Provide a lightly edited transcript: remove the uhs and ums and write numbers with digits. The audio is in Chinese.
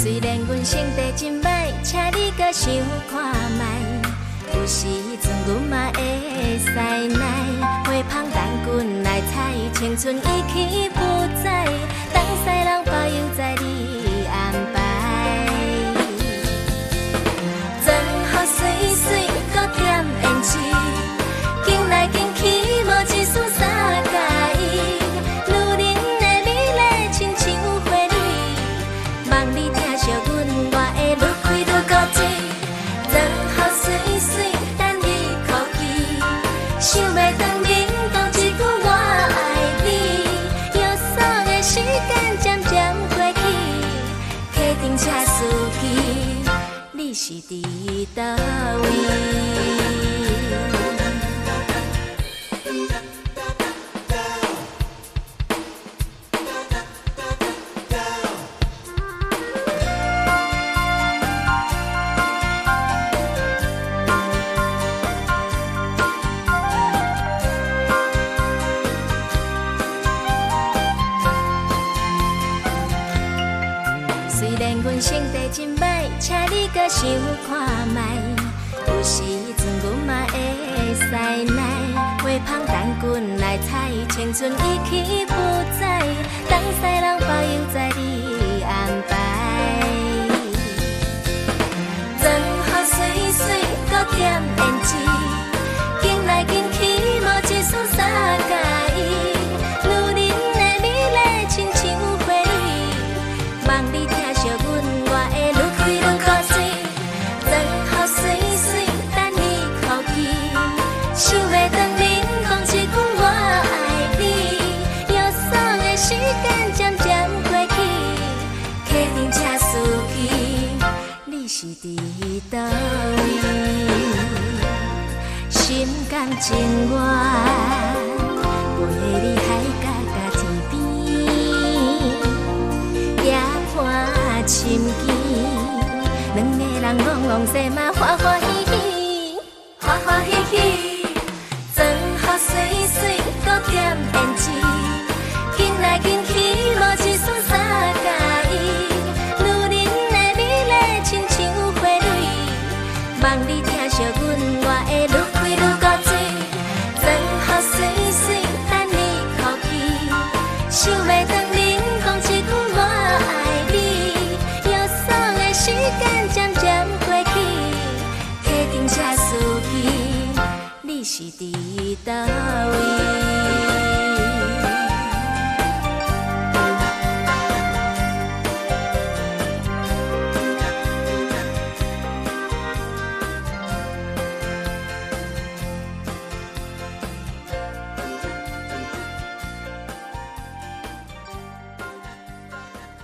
虽然阮成绩真歹，请你搁想看卖。有时阵阮嘛会使耐，花香等阮来采，青春已去不再，当西人保佑在你安排。装好水水，搁点胭脂，行来行去无一丝三介意。女人的美丽亲像花蕊，望你疼惜阮，我会愈开愈固执。装好水水，等你哭泣，想要当面讲一句我爱你。忧伤的时间渐渐过去，客厅车司机，你是伫倒位？虽然阮成绩真歹，请你搁想看卖。有时阵阮嘛会使耐，花香等阮来采，青春已去不再，当西人保佑在你安排。装好水水，搁点胭脂，行来行去无一丝三介意。女人的美丽亲像花蕊，望你疼惜阮，我会愈开愈固执。装好水水，等你哭泣，想要当面讲一句我爱你。忧伤的时间渐渐过去，客厅车司机，你是伫倒位？心甘情愿陪你海角甲天边，夜半深更，两个人戆戆西嘛欢欢喜喜，欢欢喜喜。装好水水，搁点胭脂，行来行去无一丝三介意。女人的美丽亲像花蕊，望你疼惜阮，我会愈开愈固执。装好水水，等你哭泣，想要当面讲一句我爱你。忧伤的时间渐渐过去，客厅车司机，你是伫倒位？